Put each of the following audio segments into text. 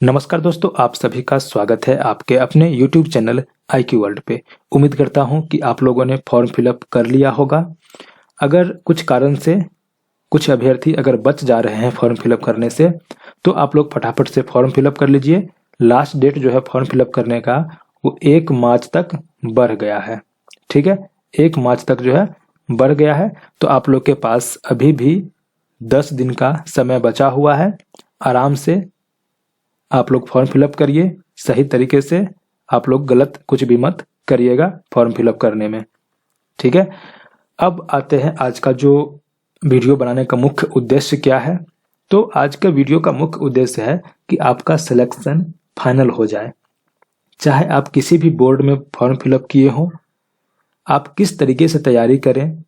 नमस्कार दोस्तों, आप सभी का स्वागत है आपके अपने YouTube चैनल IQ वर्ल्ड पे। उम्मीद करता हूं कि आप लोगों ने फॉर्म फिलअप कर लिया होगा। अगर कुछ कारण से कुछ अभ्यर्थी अगर बच जा रहे हैं फॉर्म फिलअप करने से, तो आप लोग फटाफट से फॉर्म फिलअप कर लीजिए। लास्ट डेट जो है फॉर्म फिलअप करने का वो 1 मार्च तक बढ़ गया है। ठीक है, 1 मार्च तक जो है बढ़ गया है। तो आप लोग के पास अभी भी 10 दिन का समय बचा हुआ है। आराम से आप लोग फॉर्म फिलअप करिए सही तरीके से। आप लोग गलत कुछ भी मत करिएगा फॉर्म फिलअप करने में। ठीक है, अब आते हैं आज का जो वीडियो बनाने का मुख्य उद्देश्य क्या है। तो आज का वीडियो का मुख्य उद्देश्य है कि आपका सिलेक्शन फाइनल हो जाए। चाहे आप किसी भी बोर्ड में फॉर्म फिलअप किए हो, आप किस तरीके से तैयारी करें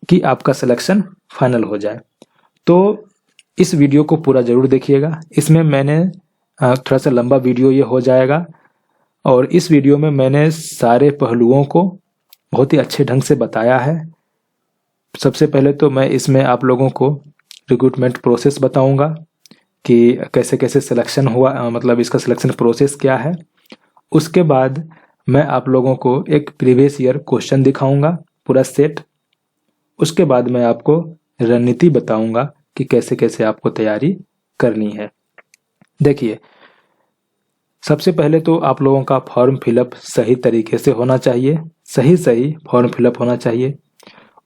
कि आपका सिलेक्शन फाइनल हो जाए। तो इस वीडियो को पूरा जरूर देखिएगा। इसमें मैंने थोड़ा सा लंबा वीडियो ये हो जाएगा, और इस वीडियो में मैंने सारे पहलुओं को बहुत ही अच्छे ढंग से बताया है। सबसे पहले तो मैं इसमें आप लोगों को रिक्रूटमेंट प्रोसेस बताऊंगा कि कैसे कैसे सिलेक्शन हुआ, मतलब इसका सिलेक्शन प्रोसेस क्या है। उसके बाद मैं आप लोगों को एक प्रीवियस ईयर क्वेश्चन दिखाऊंगा पूरा सेट। उसके बाद मैं आपको रणनीति बताऊंगा कि कैसे कैसे आपको तैयारी करनी है। देखिए, सबसे पहले तो आप लोगों का फॉर्म फिलअप सही तरीके से होना चाहिए, सही फॉर्म फिलअप होना चाहिए।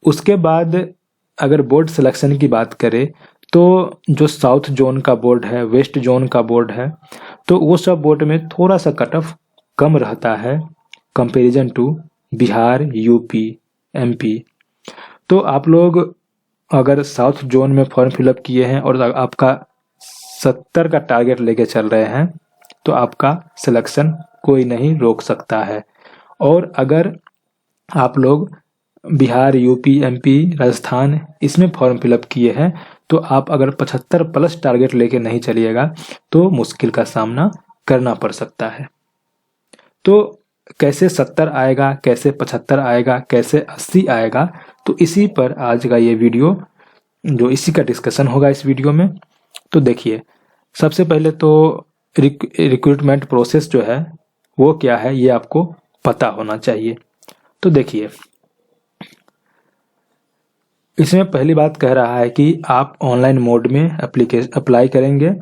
उसके बाद अगर बोर्ड सिलेक्शन की बात करें तो जो साउथ जोन का बोर्ड है, वेस्ट जोन का बोर्ड है, तो वो सब बोर्ड में थोड़ा सा कट ऑफ कम रहता है comparison to Bihar, UP, MP. तो आप लोग अगर साउथ जोन में फॉर्म फिलअप किए हैं और आपका 70 का टारगेट लेके चल रहे हैं, तो आपका सिलेक्शन कोई नहीं रोक सकता है। और अगर आप लोग बिहार, यूपी, एमपी, राजस्थान इसमें फॉर्म फिलअप किए हैं, तो आप अगर 75 प्लस टारगेट लेके नहीं चलिएगा तो मुश्किल का सामना करना पड़ सकता है। तो कैसे 70 आएगा, कैसे 75 आएगा, कैसे 80 आएगा, तो इसी पर आज का ये वीडियो जो इसी का डिस्कशन होगा इस वीडियो में। तो देखिए, सबसे पहले तो रिक्रूटमेंट प्रोसेस जो है वो क्या है ये आपको पता होना चाहिए। तो देखिए, इसमें पहली बात कह रहा है कि आप ऑनलाइन मोड में अप्लाई करेंगे।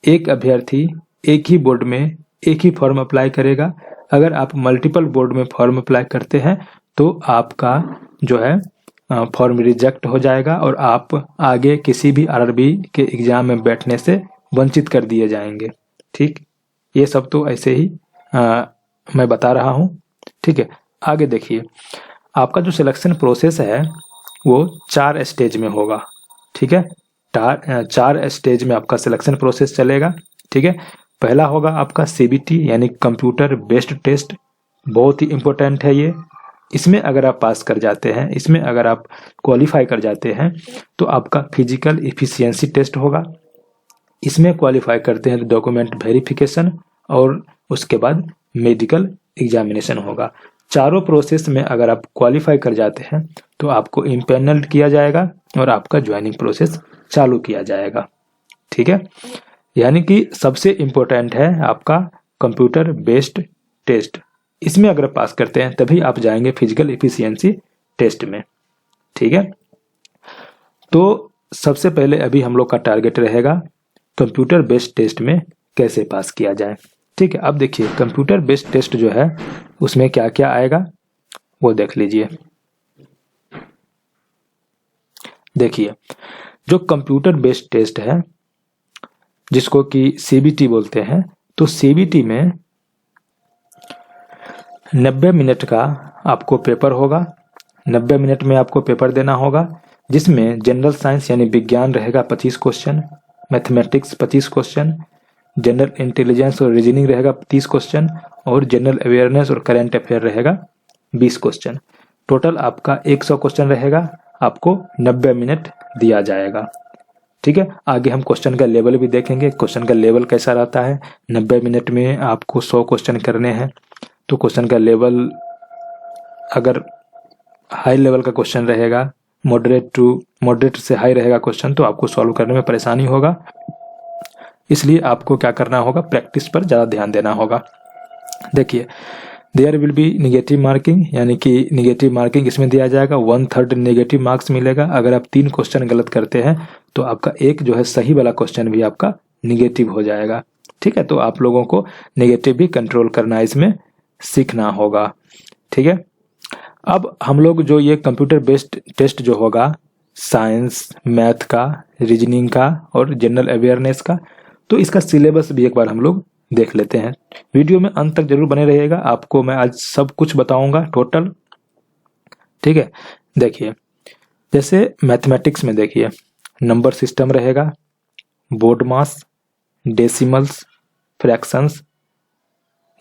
एक अभ्यर्थी एक ही बोर्ड में एक ही फॉर्म अप्लाई करेगा। अगर आप मल्टीपल बोर्ड में फॉर्म अप्लाई करते हैं तो आपका जो है फॉर्म रिजेक्ट हो जाएगा और आप आगे किसी भी आरआरबी के एग्जाम में बैठने से वंचित कर दिए जाएंगे। ठीक, ये सब तो ऐसे ही मैं बता रहा हूँ। ठीक है, आगे देखिए, आपका जो सिलेक्शन प्रोसेस है वो 4 स्टेज में होगा। ठीक है, 4 स्टेज में आपका सिलेक्शन प्रोसेस चलेगा। ठीक है, पहला होगा आपका सीबीटी यानी कंप्यूटर बेस्ड टेस्ट। बहुत ही इंपॉर्टेंट है ये। इसमें अगर आप पास कर जाते हैं, इसमें अगर आप क्वालिफाई कर जाते हैं तो आपका फिजिकल एफिशिएंसी टेस्ट होगा। इसमें क्वालिफाई करते हैं तो डॉक्यूमेंट वेरिफिकेशन और उसके बाद मेडिकल एग्जामिनेशन होगा। चारों प्रोसेस में अगर आप क्वालिफाई कर जाते हैं तो आपको इम्पैनल्ड किया जाएगा और आपका ज्वाइनिंग प्रोसेस चालू किया जाएगा। ठीक है, यानी कि सबसे इम्पोर्टेंट है आपका कंप्यूटर बेस्ड टेस्ट। इसमें अगर पास करते हैं तभी आप जाएंगे फिजिकल एफिशिएंसी टेस्ट में। ठीक है, तो सबसे पहले अभी हम लोग का टारगेट रहेगा कंप्यूटर बेस्ड टेस्ट में कैसे पास किया जाए। ठीक है, अब देखिए कंप्यूटर बेस्ड टेस्ट जो है उसमें क्या क्या आएगा वो देख लीजिए। देखिए, जो कंप्यूटर बेस्ड टेस्ट है जिसको कि सीबीटी बोलते हैं, तो सीबीटी में 90 मिनट का आपको पेपर होगा। 90 मिनट में आपको पेपर देना होगा, जिसमें जनरल साइंस यानी विज्ञान रहेगा 25 question, mathematics 25 question, general intelligence और रीजनिंग रहेगा 30 क्वेश्चन, और जनरल अवेयरनेस और करंट अफेयर रहेगा 20 क्वेश्चन। टोटल आपका 100 क्वेश्चन रहेगा, आपको 90 मिनट दिया जाएगा। ठीक है, आगे हम क्वेश्चन का लेवल भी देखेंगे, क्वेश्चन का लेवल कैसा रहता है। 90 मिनट में आपको 100 क्वेश्चन करने हैं, तो क्वेश्चन का लेवल अगर हाई लेवल का क्वेश्चन रहेगा, मॉडरेट से हाई रहेगा क्वेश्चन, तो आपको सॉल्व करने में परेशानी होगा। इसलिए आपको क्या करना होगा, प्रैक्टिस पर ज़्यादा ध्यान देना होगा। देखिए, there will be negative marking, यानी कि निगेटिव मार्किंग इसमें दिया जाएगा, 1/3 नेगेटिव मार्क्स मिलेगा। अगर आप 3 क्वेश्चन गलत करते हैं तो आपका एक जो है सही वाला क्वेश्चन भी आपका निगेटिव हो जाएगा। ठीक है, तो आप लोगों को नेगेटिव भी कंट्रोल करना इसमें सीखना होगा। ठीक है, अब हम लोग जो ये कंप्यूटर बेस्ड टेस्ट जो होगा साइंस, मैथ का, रीजनिंग का और जनरल अवेयरनेस का, तो इसका सिलेबस भी एक बार हम लोग देख लेते हैं। वीडियो में अंत तक जरूर बने रहिएगा, आपको मैं आज सब कुछ बताऊंगा टोटल। ठीक है, देखिए जैसे मैथमेटिक्स में देखिए नंबर सिस्टम रहेगा, बोर्ड मास, डेसिमल्स, फ्रैक्शंस,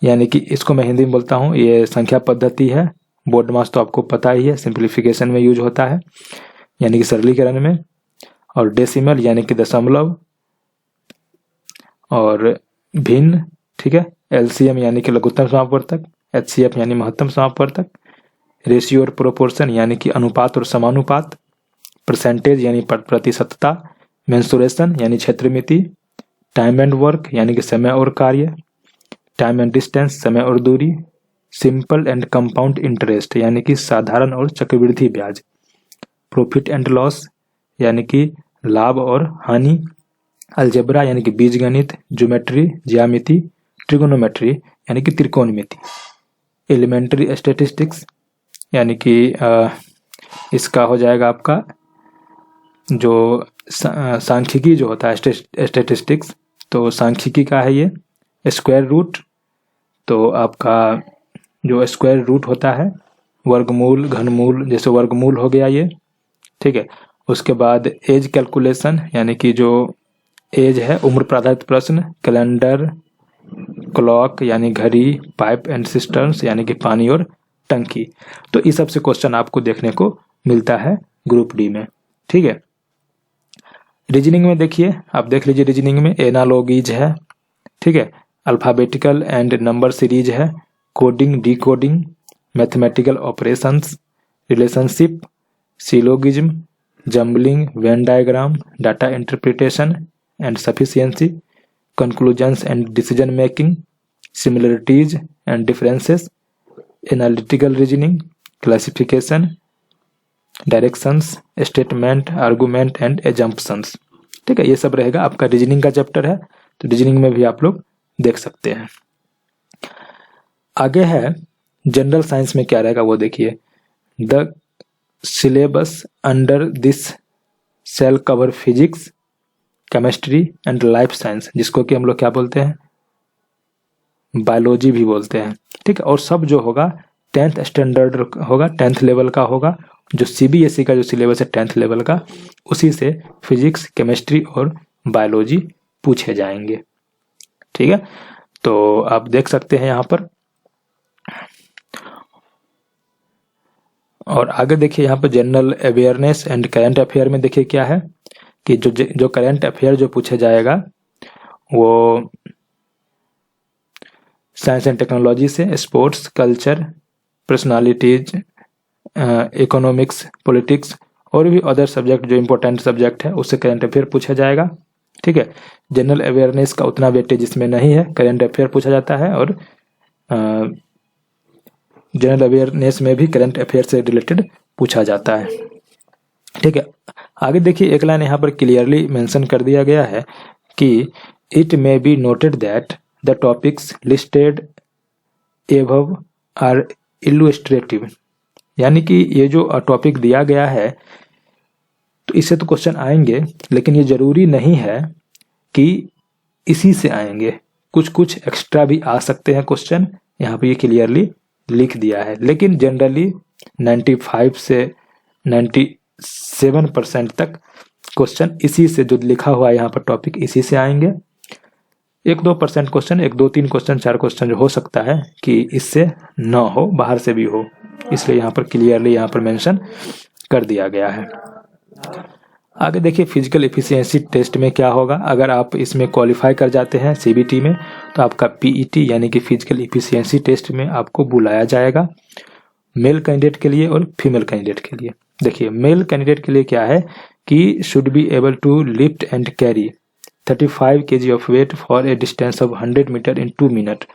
यानी कि इसको मैं हिंदी में बोलता हूँ, ये संख्या पद्धति है। बोर्ड मास तो आपको पता ही है, सिंप्लीफिकेशन में यूज होता है यानी कि सरलीकरण में। और डेसिमल यानी कि दशमलव और भिन्न। ठीक है, एलसीएम यानी कि लघुत्तम समापवर्तक, एचसीएफ यानी महत्तम समापवर्तक, रेशियो और प्रोपोर्शन यानी कि अनुपात और समानुपात, परसेंटेज यानी प्रतिशतता, मेंसुरेशन यानी क्षेत्रमिति, टाइम एंड वर्क यानी कि समय और कार्य, टाइम एंड डिस्टेंस समय और दूरी, सिंपल एंड कंपाउंड इंटरेस्ट यानी कि साधारण और चक्रवृद्धि ब्याज, प्रॉफिट एंड लॉस यानी कि लाभ और हानि, अलजेब्रा यानी कि बीजगणित, ज्योमेट्री, ज्यामिति, ट्रिगोनोमेट्री यानी कि त्रिकोणमिति, एलिमेंट्री स्टैटिस्टिक्स यानी कि इसका हो जाएगा आपका जो सांख्यिकी जो होता है स्टैटिस्टिक्स, तो सांख्यिकी का है ये। स्क्वायर रूट, तो आपका जो स्क्वायर रूट होता है, वर्गमूल, घनमूल, जैसे वर्गमूल हो गया ये। ठीक है, उसके बाद एज कैलकुलेशन यानी कि जो एज है, उम्र प्राधारित प्रश्न, कैलेंडर, क्लॉक यानी घड़ी, पाइप एंड सिस्टर्न्स यानी कि पानी और टंकी। तो इस सब से क्वेश्चन आपको देखने को मिलता है ग्रुप डी में। ठीक है, रीजनिंग में देखिए, आप देख लीजिए, रीजनिंग में एनालॉगीज है। ठीक है, अल्फाबेटिकल एंड नंबर सीरीज है, coding, decoding, mathematical operations, relationship, syllogism, jumbling, Venn diagram, data interpretation and sufficiency, conclusions and decision making, similarities and differences, analytical reasoning, classification, directions, statement, argument and assumptions. ठीक है, ये सब रहेगा, आपका reasoning का chapter है, तो रीजनिंग में भी आप लोग देख सकते हैं। आगे है जनरल साइंस में क्या रहेगा वो देखिए। The syllabus under this shall cover physics, chemistry and life science, जिसको कि हम लोग क्या बोलते हैं, बायोलॉजी भी बोलते हैं। ठीक है, और सब जो होगा 10th स्टैंडर्ड होगा, 10th लेवल का होगा। जो सीबीएसई का जो सिलेबस है 10th लेवल का, उसी से फिजिक्स, केमिस्ट्री और बायोलॉजी पूछे जाएंगे। ठीक है, तो आप देख सकते हैं यहाँ पर। और आगे देखिए यहाँ पर general awareness and current affair में देखिए क्या है कि जो करंट अफेयर जो पूछे जाएगा वो साइंस एंड टेक्नोलॉजी से, sports, culture, personalities, economics, politics और भी अदर सब्जेक्ट जो इम्पोर्टेंट सब्जेक्ट है उससे करंट अफेयर पूछा जाएगा। ठीक है, जनरल अवेयरनेस का उतना वेटेज इसमें नहीं है, करंट अफेयर पूछा जाता है और जनरल अवेयरनेस में भी करंट अफेयर से रिलेटेड पूछा जाता है। ठीक है, आगे देखिए एक लाइन यहाँ पर क्लियरली मेंशन कर दिया गया है कि it may be noted that the topics listed above are illustrative, यानी कि ये जो टॉपिक दिया गया है तो इससे तो क्वेश्चन आएंगे, लेकिन ये जरूरी नहीं है कि इसी से आएंगे, कुछ कुछ एक्स्ट्रा भी आ सकते हैं क्वेश्चन, यहाँ पे ये क्लियरली लिख दिया है। लेकिन जनरली 95 से 97% तक क्वेश्चन इसी से, जो लिखा हुआ है यहाँ पर टॉपिक, इसी से आएंगे। 1-2% क्वेश्चन, 1-2-3 क्वेश्चन, 4 क्वेश्चन जो हो सकता है कि इससे न हो, बाहर से भी हो, इसलिए यहाँ पर क्लियरली यहाँ पर मेंशन कर दिया गया है। आगे देखिए फिजिकल एफिशिएंसी टेस्ट में क्या होगा। अगर आप इसमें क्वालिफाई कर जाते हैं सीबीटी में तो आपका पीईटी यानी कि फिजिकल एफिशिएंसी टेस्ट में आपको बुलाया जाएगा, मेल कैंडिडेट के लिए और फीमेल कैंडिडेट के लिए। देखिए मेल कैंडिडेट के लिए क्या है कि should be able to lift and carry 35 kg of weight for a distance of 100 metre in 2 minute.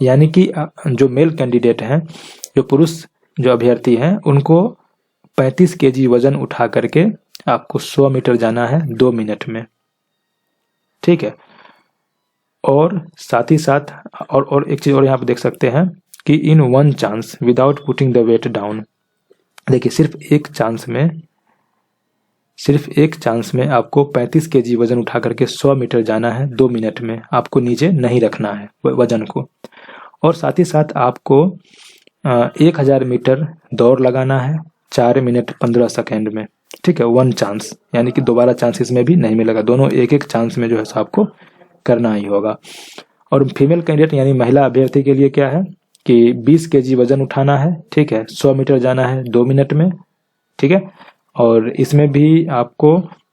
यानी कि जो मेल कैंडिडेट हैं, जो पुरुष जो अभ्यर्थी हैं, उनको 35 kg वजन उठा करके आपको 100 मीटर जाना है 2 मिनट में। ठीक है। और साथ ही साथ और एक चीज और यहाँ पे देख सकते हैं कि in one chance without putting the weight down. देखिए सिर्फ एक चांस में आपको 35 kg वजन उठा करके 100 मीटर जाना है 2 मिनट में। आपको नीचे नहीं रखना है वजन को। और साथ ही साथ आपको 1000 मीटर दौड़ लगाना है 4 मिनट 15 सेकेंड में। ठीक है, वन चांस, यानी कि दोबारा चांस इसमें भी नहीं मिलेगा। दोनों एक एक चांस में जो है आपको करना ही होगा। और फीमेल कैंडिडेट यानी महिला अभ्यर्थी के लिए क्या है कि 20 kg वजन उठाना है। ठीक है, 100 मीटर जाना है 2 मिनट में। ठीक है, और इसमें भी आपको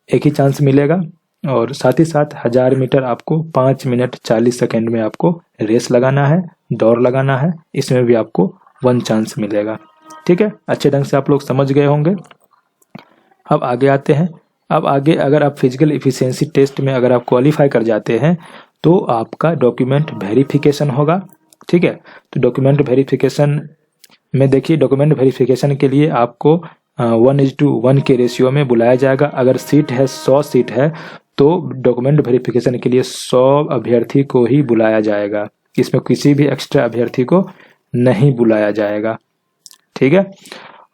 एक ही चांस मिलेगा। और साथ ही साथ 1000 मीटर आपको 5 मिनट 40 सेकेंड में आपको रेस लगाना है, दौड़ लगाना है। इसमें भी आपको वन चांस मिलेगा। ठीक है, अच्छे ढंग से आप लोग समझ गए होंगे। अब आगे आते हैं। अब आगे अगर आप फिजिकल इफिशियंसी टेस्ट में अगर आप क्वालिफाई कर जाते हैं तो आपका डॉक्यूमेंट वेरिफिकेशन होगा। ठीक है, तो डॉक्यूमेंट वेरिफिकेशन में देखिए, डॉक्यूमेंट वेरिफिकेशन के लिए आपको 1:1 के रेशियो में बुलाया जाएगा। अगर सीट है 100 सीट है तो डॉक्यूमेंट वेरिफिकेशन के लिए 100 अभ्यर्थी को ही बुलाया जाएगा। इसमें किसी भी एक्स्ट्रा अभ्यर्थी को नहीं बुलाया जाएगा। ठीक है,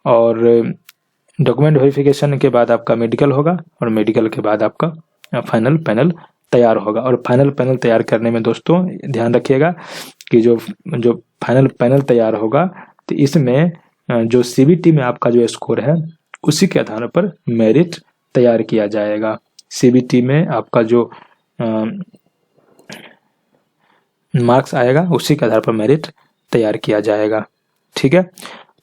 और डॉक्यूमेंट वेरिफिकेशन के बाद आपका मेडिकल होगा और मेडिकल के बाद आपका फाइनल पैनल तैयार होगा। और फाइनल पैनल तैयार करने में दोस्तों ध्यान रखिएगा कि जो फाइनल पैनल तैयार होगा तो इसमें जो सीबीटी में आपका जो स्कोर है उसी के आधार पर मेरिट तैयार किया जाएगा। सीबीटी में आपका जो मार्क्स आएगा उसी के आधार पर मेरिट तैयार किया जाएगा। ठीक है,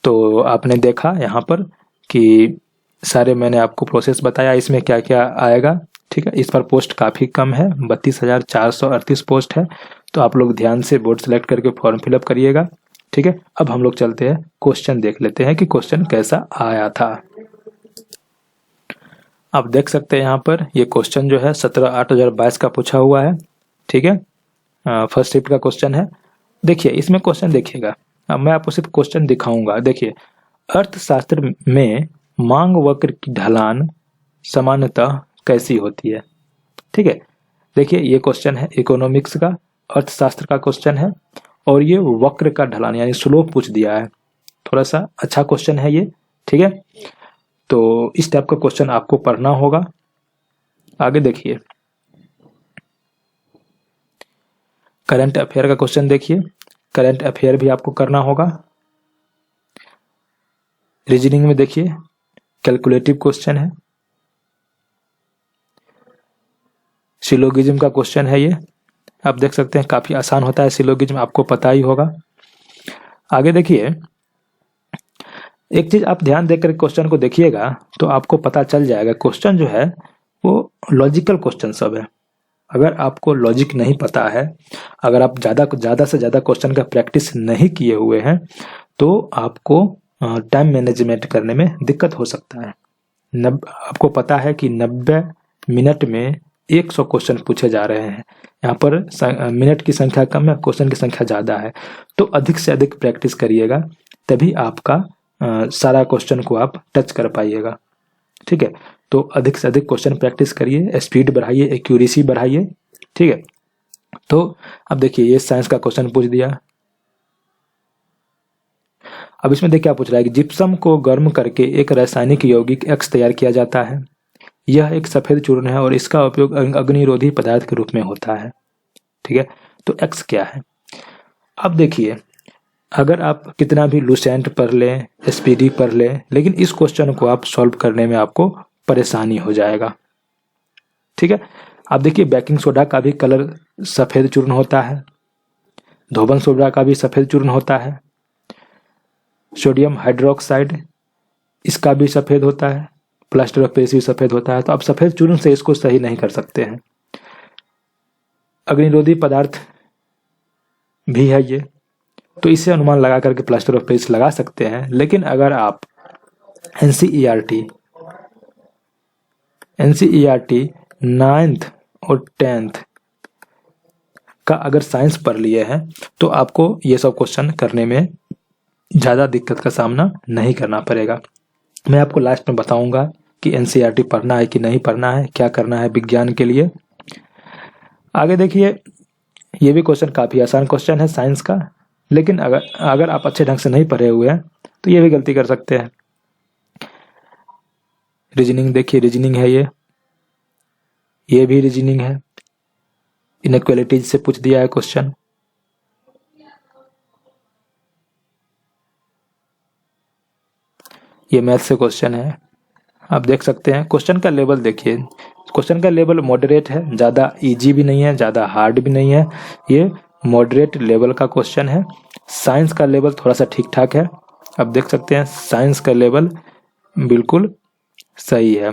तो आपने देखा यहाँ पर कि सारे मैंने आपको प्रोसेस बताया, इसमें क्या क्या आएगा। ठीक है, इस पर पोस्ट काफ़ी कम है, 32,438 पोस्ट है। तो आप लोग ध्यान से बोर्ड सेलेक्ट करके फॉर्म फिलअप करिएगा। ठीक है, अब हम लोग चलते हैं क्वेश्चन देख लेते हैं कि क्वेश्चन कैसा आया था। आप देख सकते हैं यहाँ पर ये क्वेश्चन जो है 17/8/2022 का पूछा हुआ है। ठीक है, फर्स्ट शिफ्ट का क्वेश्चन है। देखिए इसमें क्वेश्चन देखिएगा, अब मैं आपको सिर्फ क्वेश्चन दिखाऊंगा। देखिए, अर्थशास्त्र में मांग वक्र की ढलान सामान्यतः कैसी होती है। ठीक है, देखिए ये क्वेश्चन है इकोनॉमिक्स का, अर्थशास्त्र का क्वेश्चन है और ये वक्र का ढलान यानी स्लोप पूछ दिया है। थोड़ा सा अच्छा क्वेश्चन है ये। ठीक है, तो इस टाइप का क्वेश्चन आपको पढ़ना होगा। आगे देखिए, करंट अफेयर का क्वेश्चन देखिए, करंट अफेयर भी आपको करना होगा। रीजनिंग में देखिए कैलकुलेटिव क्वेश्चन है, सिलोगिज्म का क्वेश्चन है ये। आप देख सकते हैं काफी आसान होता है सिलोगिज्म, आपको पता ही होगा। आगे देखिए, एक चीज आप ध्यान देकर क्वेश्चन को देखिएगा तो आपको पता चल जाएगा क्वेश्चन जो है वो लॉजिकल क्वेश्चन सब है। अगर आपको लॉजिक नहीं पता है, अगर आप ज़्यादा से ज़्यादा क्वेश्चन का प्रैक्टिस नहीं किए हुए हैं तो आपको टाइम मैनेजमेंट करने में दिक्कत हो सकता है। आपको पता है कि 90 मिनट में 100 क्वेश्चन पूछे जा रहे हैं। यहाँ पर मिनट की संख्या कम है, क्वेश्चन की संख्या ज़्यादा है। तो अधिक से अधिक प्रैक्टिस करिएगा, तभी आपका सारा क्वेश्चन को आप टच कर पाइएगा। ठीक है, तो अधिक से अधिक क्वेश्चन प्रैक्टिस करिए, स्पीड बढ़ाइए, एक्यूरेसी बढ़ाइए। ठीक है, तो अब देखिए ये साइंस का क्वेश्चन पूछ दिया। अब इसमें देखिए क्या पूछ रहा है कि जिप्सम को गर्म करके एक रासायनिक यौगिक एक्स तैयार किया जाता है। यह एक सफेद चूर्ण है और इसका उपयोग अग्निरोधी पदार्थ के रूप में होता है। ठीक है, तो एक्स क्या है। अब देखिए, अगर आप कितना भी लुसेंट पढ़ लें, एसपीडी पढ़ लें, लेकिन इस क्वेश्चन को आप सॉल्व करने में आपको परेशानी हो जाएगा। ठीक है, आप देखिए बेकिंग सोडा का भी कलर सफेद चूर्ण होता है, धोबन सोडा का भी सफेद चूर्ण होता है, सोडियम हाइड्रोक्साइड इसका भी सफेद होता है, प्लास्टर ऑफ पेरिस भी सफेद होता है। तो आप सफेद चूर्ण से इसको सही नहीं कर सकते हैं। अग्निरोधी पदार्थ भी है ये, तो इसे अनुमान लगा करके प्लास्टर ऑफ पेरिस लगा सकते हैं। लेकिन अगर आप एनसीईआरटी 9th और 10th का अगर साइंस पढ़ लिए हैं तो आपको ये सब क्वेश्चन करने में ज़्यादा दिक्कत का सामना नहीं करना पड़ेगा। मैं आपको लास्ट में बताऊंगा कि एनसीईआरटी पढ़ना है कि नहीं पढ़ना है, क्या करना है विज्ञान के लिए। आगे देखिए, ये भी क्वेश्चन काफ़ी आसान क्वेश्चन है साइंस का, लेकिन अगर आप अच्छे ढंग से नहीं पढ़े हुए हैं तो ये भी गलती कर सकते हैं। रीजनिंग देखिए, रीजनिंग है ये भी रीजनिंग है। इनइक्वालिटीज से पूछ दिया है क्वेश्चन। ये मैथ से क्वेश्चन है, आप देख सकते हैं। क्वेश्चन का लेवल देखिए, क्वेश्चन का लेवल मॉडरेट है, ज़्यादा इजी भी नहीं है, ज़्यादा हार्ड भी नहीं है, ये मॉडरेट लेवल का क्वेश्चन है। साइंस का लेवल थोड़ा सा ठीक ठाक है, आप देख सकते हैं साइंस का लेवल बिल्कुल सही है।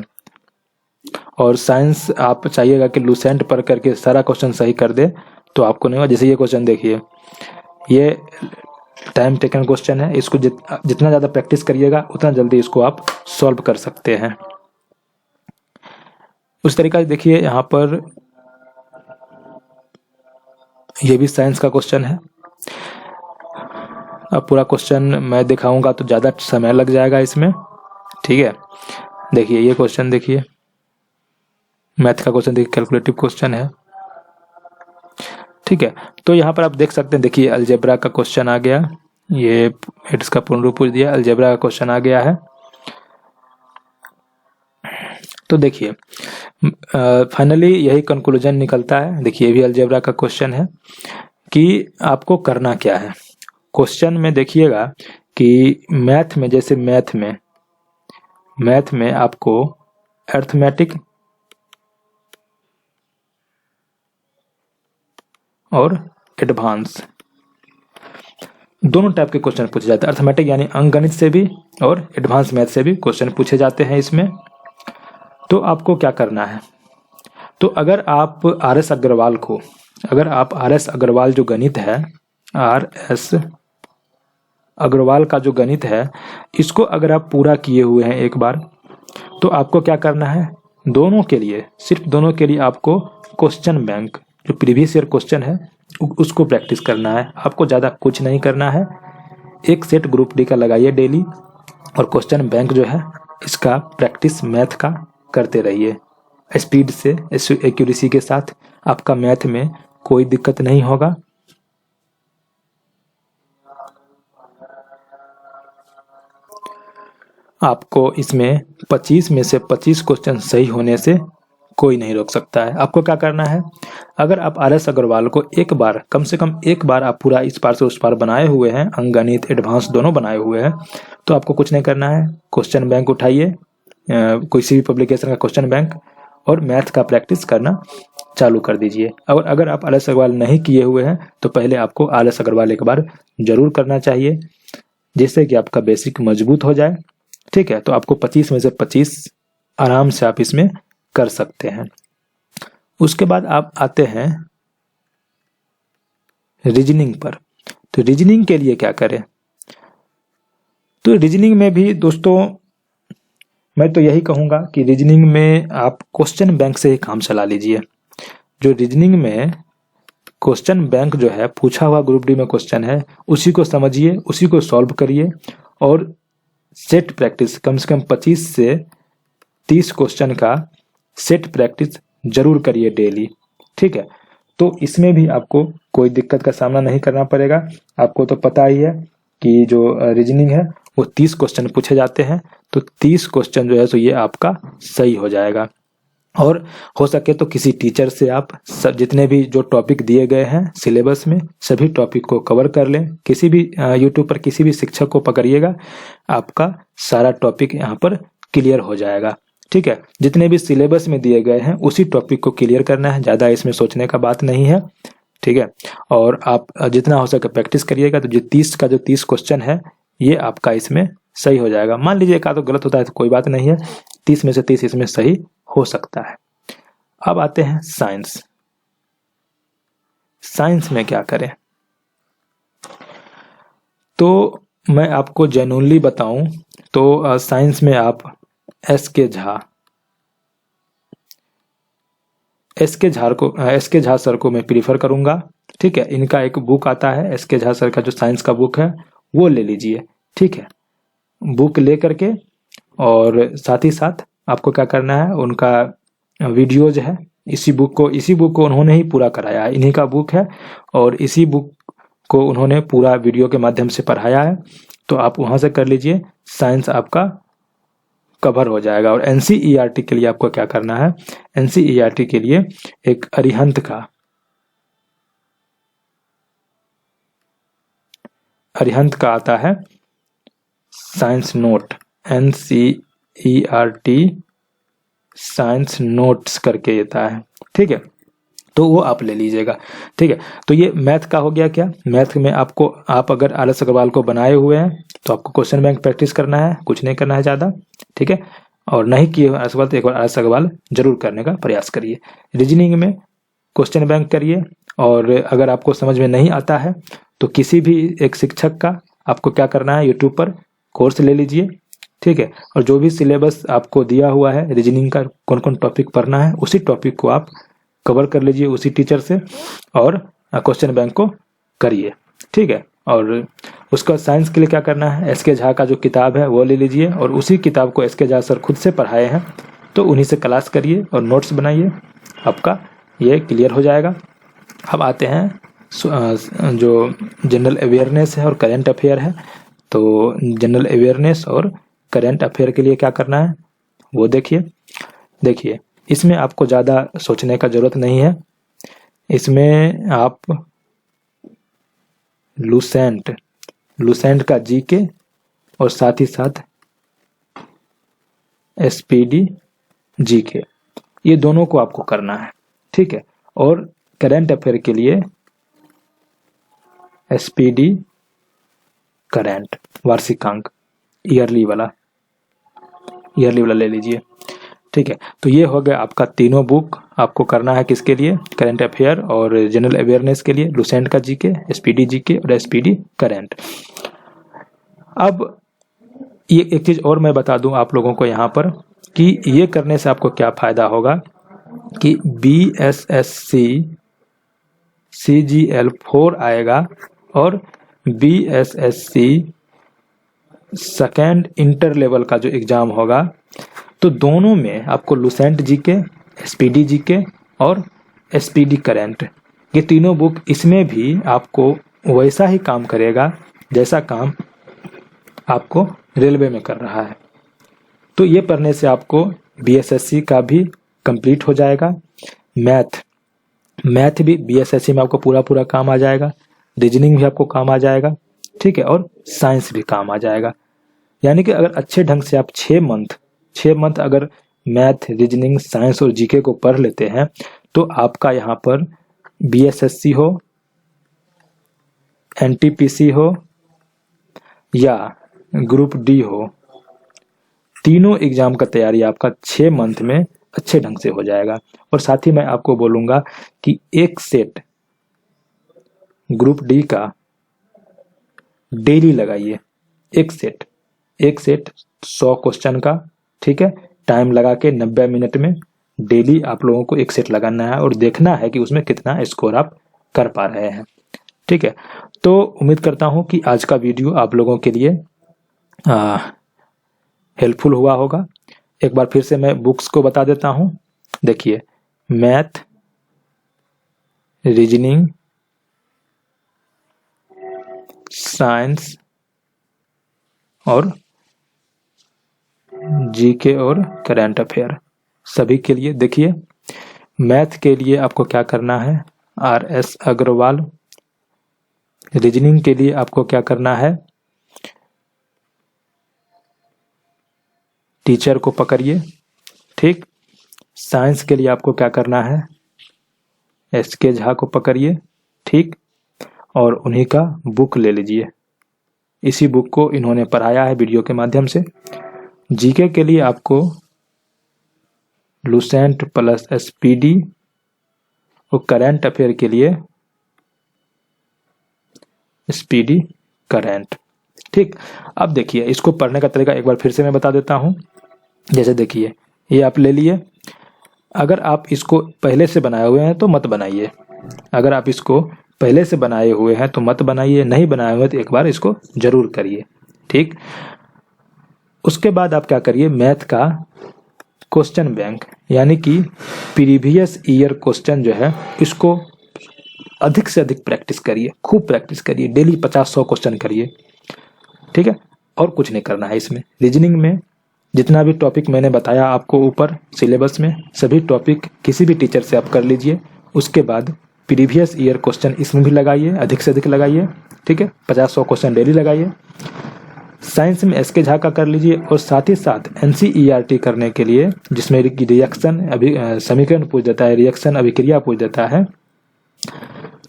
और साइंस आप चाहिएगा कि लूसेंट पढ़ करके सारा क्वेश्चन सही कर दे तो आपको नहीं होगा। जैसे ये क्वेश्चन देखिए, ये टाइम टेकन क्वेश्चन है, इसको जितना ज़्यादा प्रैक्टिस करिएगा उतना जल्दी इसको आप सॉल्व कर सकते हैं। उस तरीका से देखिए, यहाँ पर ये भी साइंस का क्वेश्चन है। अब पूरा क्वेश्चन मैं दिखाऊंगा तो ज़्यादा समय लग जाएगा इसमें, ठीक है। देखिए ये क्वेश्चन देखिए, मैथ का क्वेश्चन देखिए, कैलकुलेटिव क्वेश्चन है, ठीक है। तो यहाँ पर आप देख सकते हैं, देखिए अलजेब्रा का क्वेश्चन आ गया, ये इसका पूर्ण रूप पूछ दिया, अलजेब्रा का क्वेश्चन आ गया है। तो देखिए फाइनली यही कंक्लूजन निकलता है। देखिए ये भी अलजेब्रा का क्वेश्चन है कि आपको करना क्या है। क्वेश्चन में देखिएगा कि मैथ में, जैसे मैथ में आपको अर्थमेटिक और एडवांस दोनों टाइप के क्वेश्चन पूछे जाते हैं। अर्थमेटिक यानी अंकगणित से भी और एडवांस मैथ से भी क्वेश्चन पूछे जाते हैं इसमें। तो आपको क्या करना है, तो अगर आप आर एस अग्रवाल जो गणित है, आर एस अग्रवाल का जो गणित है, इसको अगर आप पूरा किए हुए हैं एक बार, तो आपको क्या करना है, दोनों के लिए, सिर्फ दोनों के लिए आपको क्वेश्चन बैंक जो प्रीवियस ईयर क्वेश्चन है उसको प्रैक्टिस करना है। आपको ज़्यादा कुछ नहीं करना है, एक सेट ग्रुप डी का लगाइए डेली, और क्वेश्चन बैंक जो है इसका प्रैक्टिस मैथ का करते रहिए स्पीड से, एक्यूरेसी के साथ। आपका मैथ में कोई दिक्कत नहीं होगा। आपको इसमें 25 में से 25 क्वेश्चन सही होने से कोई नहीं रोक सकता है। आपको क्या करना है, अगर आप आर एस अग्रवाल को एक बार, कम से कम एक बार आप पूरा इस पार से उस पार बनाए हुए हैं, अंकगणित एडवांस दोनों बनाए हुए हैं, तो आपको कुछ नहीं करना है, क्वेश्चन बैंक उठाइए, किसी भी पब्लिकेशन का क्वेश्चन बैंक, और मैथ का प्रैक्टिस करना चालू कर दीजिए। और अगर आप आर एस अग्रवाल नहीं किए हुए हैं तो पहले आपको आर एस अग्रवाल एक बार जरूर करना चाहिए, जिससे कि आपका बेसिक मजबूत हो जाए, ठीक है। तो आपको 25 में से 25 आराम से आप इसमें कर सकते हैं। उसके बाद आप आते हैं रीजनिंग पर। तो रीजनिंग के लिए क्या करें, तो रीजनिंग में भी दोस्तों मैं तो यही कहूँगा कि रीजनिंग में आप क्वेश्चन बैंक से ही काम चला लीजिए। जो रीजनिंग में क्वेश्चन बैंक जो है, पूछा हुआ ग्रुप डी में क्वेश्चन है, उसी को समझिए, उसी को सॉल्व करिए, और सेट प्रैक्टिस कम से कम 25 से 30 क्वेश्चन का सेट प्रैक्टिस जरूर करिए डेली, ठीक है। तो इसमें भी आपको कोई दिक्कत का सामना नहीं करना पड़ेगा। आपको तो पता ही है कि जो रीजनिंग है वो 30 क्वेश्चन पूछे जाते हैं, तो 30 क्वेश्चन जो है तो ये आपका सही हो जाएगा। और हो सके तो किसी टीचर से आप सब जितने भी जो टॉपिक दिए गए हैं सिलेबस में, सभी टॉपिक को कवर कर लें। किसी भी यूट्यूब पर किसी भी शिक्षक को पकड़िएगा, आपका सारा टॉपिक यहाँ पर क्लियर हो जाएगा, ठीक है। जितने भी सिलेबस में दिए गए हैं उसी टॉपिक को क्लियर करना है, ज़्यादा इसमें सोचने का बात नहीं है, ठीक है। और आप जितना हो सके प्रैक्टिस करिएगा, तो जो 30 क्वेश्चन है ये आपका इसमें सही हो जाएगा। मान लीजिए एक आध तो गलत होता है तो कोई बात नहीं है, 30 में से 30 इसमें सही हो सकता है। अब आते हैं साइंस। साइंस में क्या करें, तो मैं आपको जेन्युइनली बताऊं तो साइंस में आप एस के झा, एस के झा सर को मैं प्रीफर करूंगा। ठीक है, इनका एक बुक आता है एस के झा सर का, जो साइंस का बुक है वो ले लीजिए। ठीक है, बुक ले करके और साथ ही साथ आपको क्या करना है, उनका वीडियोज है, इसी बुक को उन्होंने ही पूरा कराया है, इन्हीं का बुक है और इसी बुक को उन्होंने पूरा वीडियो के माध्यम से पढ़ाया है। तो आप वहां से कर लीजिए, साइंस आपका कवर हो जाएगा। और एनसीईआरटी के लिए आपको क्या करना है, एनसीईआरटी के लिए एक अरिहंत का आता है science note, NCERT science notes करके आता है। ठीक है, तो वो आप ले लीजिएगा। ठीक है, तो ये मैथ का हो गया। क्या मैथ में आप अगर आर.एस. अग्रवाल को बनाए हुए हैं तो आपको क्वेश्चन बैंक प्रैक्टिस करना है, कुछ नहीं करना है ज़्यादा। ठीक है, और नहीं किए आर.एस. अग्रवाल तो एक बार आर.एस. अग्रवाल जरूर करने का प्रयास करिए। रीजनिंग में क्वेश्चन बैंक करिए, और अगर आपको समझ में नहीं आता है तो किसी भी एक शिक्षक का आपको क्या करना है, यूट्यूब पर कोर्स ले लीजिए। ठीक है, और जो भी सिलेबस आपको दिया हुआ है रीजनिंग का, कौन कौन टॉपिक पढ़ना है, उसी टॉपिक को आप कवर कर लीजिए उसी टीचर से, और क्वेश्चन बैंक को करिए। ठीक है, और उसका साइंस के लिए क्या करना है, एस के झा का जो किताब है वो ले लीजिए, और उसी किताब को एस के झा सर खुद से पढ़ाए हैं तो उन्हीं से क्लास करिए और नोट्स बनाइए, आपका ये क्लियर हो जाएगा। अब आते हैं जो जनरल अवेयरनेस है और करेंट अफेयर है। तो जनरल अवेयरनेस और करेंट अफेयर के लिए क्या करना है वो देखिए, इसमें आपको ज़्यादा सोचने का जरूरत नहीं है। इसमें आप लूसेंट का जीके और साथ ही साथ एसपीडी जीके, ये दोनों को आपको करना है। ठीक है, और करेंट अफेयर के लिए एसपीडी करेंट वार्षिकांक ईयरली वाला ले लीजिए। ठीक है, तो ये हो गया आपका तीनों बुक आपको करना है किसके लिए, करेंट अफेयर और जनरल अवेयरनेस के लिए, लूसेंट का जीके, एसपीडी जीके और एसपीडी करेंट। अब ये एक चीज और मैं बता दूं आप लोगों को यहाँ पर कि ये करने से आपको क्या फायदा होगा कि बीएसएससी CGL 4 आएगा और बीएसएससी सेकेंड इंटर लेवल का जो एग्जाम होगा, तो दोनों में आपको लूसेंट जीके, एसपीडी जीके और एसपीडी करेंट, ये तीनों बुक इसमें भी आपको वैसा ही काम करेगा जैसा काम आपको रेलवे में कर रहा है। तो ये पढ़ने से आपको बीएसएससी का भी कंप्लीट हो जाएगा। मैथ भी बीएसएससी में आपको पूरा काम आ जाएगा, रीजनिंग भी आपको काम आ जाएगा। ठीक है, और साइंस भी काम आ जाएगा। यानी कि अगर अच्छे ढंग से आप 6 मंथ अगर मैथ, रीजनिंग, साइंस और जीके को पढ़ लेते हैं तो आपका यहाँ पर बीएसएससी हो, एनटीपीसी हो या ग्रुप डी हो, तीनों एग्जाम का तैयारी आपका 6 मंथ में अच्छे ढंग से हो जाएगा। और साथ ही मैं आपको बोलूंगा कि एक सेट ग्रुप डी का डेली लगाइए, एक सेट 100 क्वेश्चन का। ठीक है, टाइम लगा के 90 मिनट में डेली आप लोगों को एक सेट लगाना है और देखना है कि उसमें कितना स्कोर आप कर पा रहे हैं। ठीक है, तो उम्मीद करता हूं कि आज का वीडियो आप लोगों के लिए हेल्पफुल हुआ होगा। एक बार फिर से मैं बुक्स को बता देता हूं। देखिए, मैथ, रीजनिंग, साइंस और जीके और करंट अफेयर सभी के लिए। देखिए, मैथ के लिए आपको क्या करना है, आर.एस. अग्रवाल। रीजनिंग के लिए आपको क्या करना है, टीचर को पकड़िए। ठीक, साइंस के लिए आपको क्या करना है, एस.के. झा को पकड़िए। ठीक, और उन्हीं का बुक ले लीजिए, इसी बुक को इन्होंने पढ़ाया है वीडियो के माध्यम से। जीके के लिए आपको लूसेंट प्लस एसपीडी और करंट अफेयर के लिए एसपीडी करंट। ठीक, अब देखिए इसको पढ़ने का तरीका एक बार फिर से मैं बता देता हूं। जैसे देखिए, ये आप ले लिए, अगर आप इसको पहले से बनाए हुए हैं तो मत बनाइए, अगर आप इसको पहले से बनाए हुए हैं तो मत बनाइए, नहीं बनाए हुए तो एक बार इसको जरूर करिए, ठीक। उसके बाद आप क्या करिए, मैथ का क्वेश्चन बैंक यानी कि प्रीवियस ईयर क्वेश्चन जो है इसको अधिक से अधिक प्रैक्टिस करिए, खूब प्रैक्टिस करिए, डेली 50-100 क्वेश्चन करिए, ठीक है। और कुछ नहीं करना है इसमें। रीजनिंग में जितना भी टॉपिक मैंने बताया आपको ऊपर सिलेबस में, सभी टॉपिक किसी भी टीचर से आप कर लीजिए। उसके बाद प्रीवियस ईयर क्वेश्चन इसमें भी लगाइए, अधिक से अधिक लगाइए, ठीक है। 50-100 क्वेश्चन डेली लगाइए। साइंस में एस के झा का कर लीजिए और साथ ही साथ NCERT करने के लिए जिसमें रिएक्शन समीकरण पूछ देता है, रिएक्शन अभिक्रिया पूछ देता है,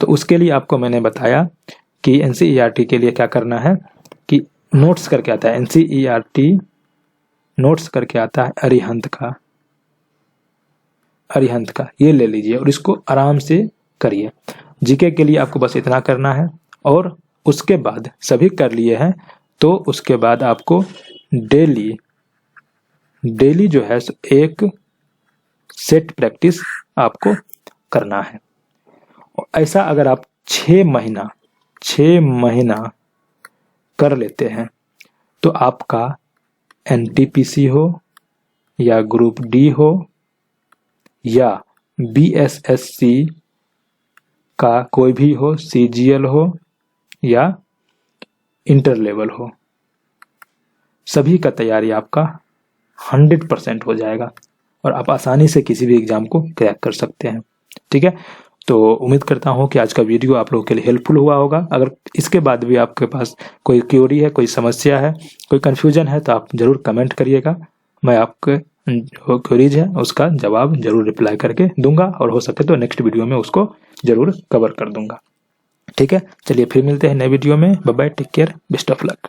तो उसके लिए आपको मैंने बताया कि NCERT के लिए क्या करना है कि नोट्स करके आता है, NCERT नोट्स करके आता है अरिहंत का ये ले लीजिए और इसको आराम से करिए। जीके के लिए आपको बस इतना करना है और उसके बाद सभी कर लिए हैं तो उसके बाद आपको डेली जो है एक सेट प्रैक्टिस आपको करना है। ऐसा अगर आप 6 महीना कर लेते हैं तो आपका NTPC हो या ग्रुप डी हो या BSSC का कोई भी हो, CGL हो या इंटर लेवल हो, सभी का तैयारी आपका 100% हो जाएगा और आप आसानी से किसी भी एग्जाम को क्रैक कर सकते हैं, ठीक है। तो उम्मीद करता हूँ कि आज का वीडियो आप लोगों के लिए हेल्पफुल हुआ होगा। अगर इसके बाद भी आपके पास कोई क्वेरी है, कोई समस्या है, कोई कन्फ्यूजन है तो आप ज़रूर कमेंट करिएगा। मैं आपके जो क्वेरीज है उसका जवाब जरूर रिप्लाई करके दूंगा और हो सके तो नेक्स्ट वीडियो में उसको जरूर कवर कर दूंगा, ठीक है। चलिए फिर मिलते हैं नए वीडियो में। Bye bye, take care, best of luck.